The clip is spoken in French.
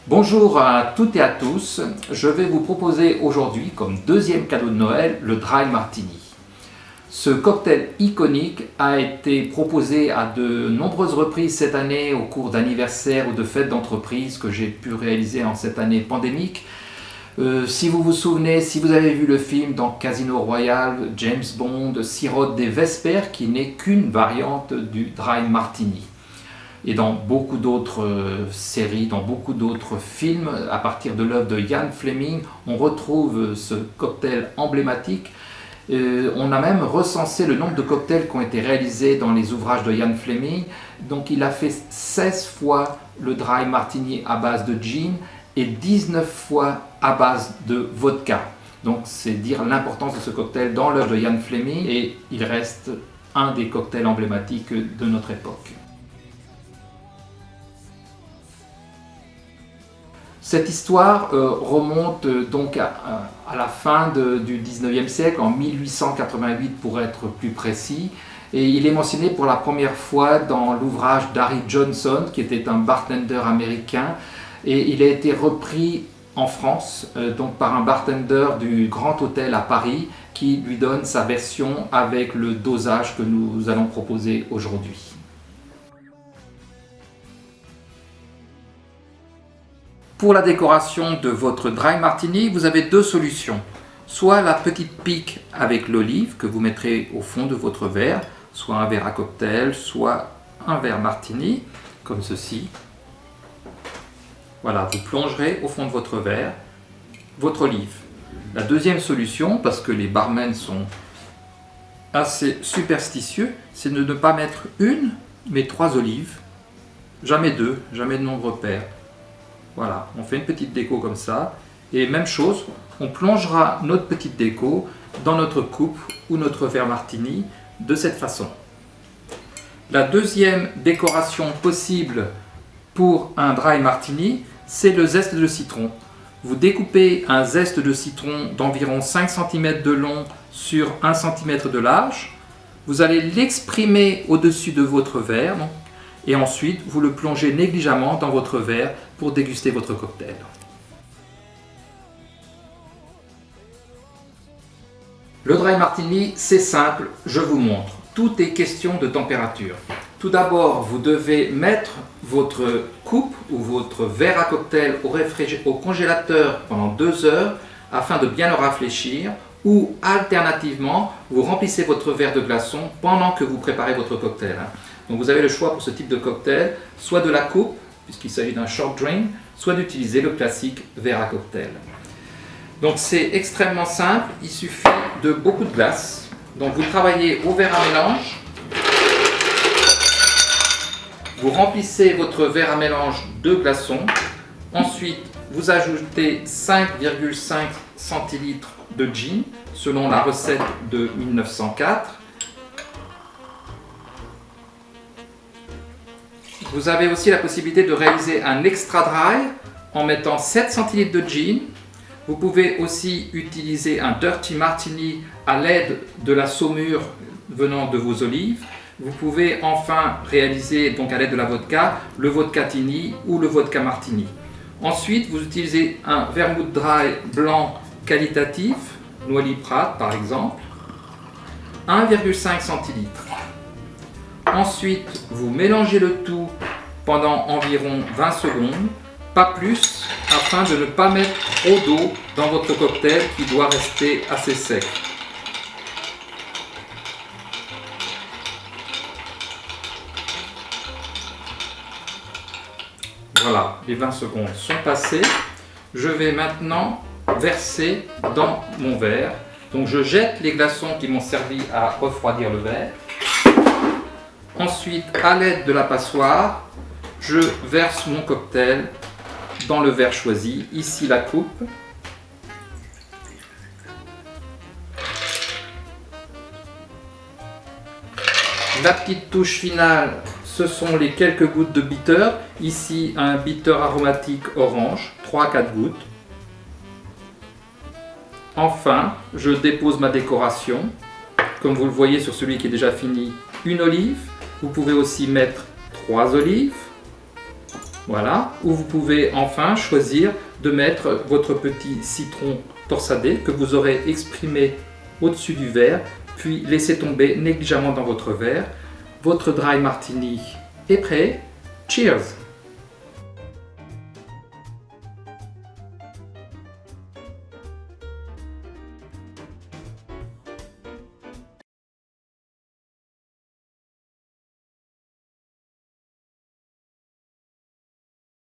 Bonjour à toutes et à tous, je vais vous proposer aujourd'hui comme deuxième cadeau de Noël le Dry Martini. Ce cocktail iconique a été proposé à de nombreuses reprises cette année au cours d'anniversaires ou de fêtes d'entreprise que j'ai pu réaliser en cette année pandémique. Si vous vous souvenez, si vous avez vu le film dans Casino Royale, James Bond sirote des Vespers qui n'est qu'une variante du Dry Martini. Et dans beaucoup d'autres séries, dans beaucoup d'autres films, à partir de l'œuvre de Ian Fleming, on retrouve ce cocktail emblématique. On a même recensé le nombre de cocktails qui ont été réalisés dans les ouvrages de Ian Fleming. Donc il a fait 16 fois le Dry Martini à base de gin et 19 fois à base de vodka. Donc c'est dire l'importance de ce cocktail dans l'œuvre de Ian Fleming et il reste un des cocktails emblématiques de notre époque. Cette histoire remonte donc à la fin du 19e siècle, en 1888 pour être plus précis, et il est mentionné pour la première fois dans l'ouvrage d'Harry Johnson, qui était un bartender américain, et il a été repris en France donc par un bartender du Grand Hôtel à Paris, qui lui donne sa version avec le dosage que nous allons proposer aujourd'hui. Pour la décoration de votre Dry Martini, vous avez deux solutions. Soit la petite pique avec l'olive que vous mettrez au fond de votre verre, soit un verre à cocktail, soit un verre Martini, comme ceci. Voilà, vous plongerez au fond de votre verre votre olive. La deuxième solution, parce que les barmen sont assez superstitieux, c'est de ne pas mettre une, mais 3 olives. Jamais 2, jamais de nombre pair. Voilà, on fait une petite déco comme ça, et même chose, on plongera notre petite déco dans notre coupe ou notre verre Martini de cette façon. La deuxième décoration possible pour un Dry Martini, c'est le zeste de citron. Vous découpez un zeste de citron d'environ 5 cm de long sur 1 cm de large, vous allez l'exprimer au-dessus de votre verre, et ensuite vous le plongez négligemment dans votre verre pour déguster votre cocktail. Le Dry Martini, c'est simple, je vous montre. Tout est question de température. Tout d'abord, vous devez mettre votre coupe ou votre verre à cocktail au congélateur pendant 2 heures afin de bien le rafraîchir, ou alternativement, vous remplissez votre verre de glaçons pendant que vous préparez votre cocktail. Donc vous avez le choix pour ce type de cocktail, soit de la coupe, puisqu'il s'agit d'un short drink, soit d'utiliser le classique verre à cocktail. Donc c'est extrêmement simple, il suffit de beaucoup de glace. Donc vous travaillez au verre à mélange, vous remplissez votre verre à mélange de glaçons, ensuite vous ajoutez 5,5 centilitres de gin, selon la recette de 1904. Vous avez aussi la possibilité de réaliser un extra dry en mettant 7 centilitres de gin. Vous pouvez aussi utiliser un dirty martini à l'aide de la saumure venant de vos olives. Vous pouvez enfin réaliser, donc à l'aide de la vodka, le vodkatini ou le vodka martini. Ensuite, vous utilisez un vermouth dry blanc qualitatif, Noilly Prat par exemple, 1,5 centilitres. Ensuite, vous mélangez le tout pendant environ 20 secondes, pas plus, afin de ne pas mettre trop d'eau dans votre cocktail qui doit rester assez sec. Voilà, les 20 secondes sont passées. Je vais maintenant verser dans mon verre. Donc je jette les glaçons qui m'ont servi à refroidir le verre. Ensuite, à l'aide de la passoire, je verse mon cocktail dans le verre choisi, ici la coupe. La petite touche finale, ce sont les quelques gouttes de bitter. Ici, un bitter aromatique orange, 3 à 4 gouttes. Enfin, je dépose ma décoration. Comme vous le voyez sur celui qui est déjà fini, une olive. Vous pouvez aussi mettre 3 olives. Voilà, ou vous pouvez enfin choisir de mettre votre petit citron torsadé que vous aurez exprimé au-dessus du verre, puis laisser tomber négligemment dans votre verre. Votre dry martini est prêt. Cheers!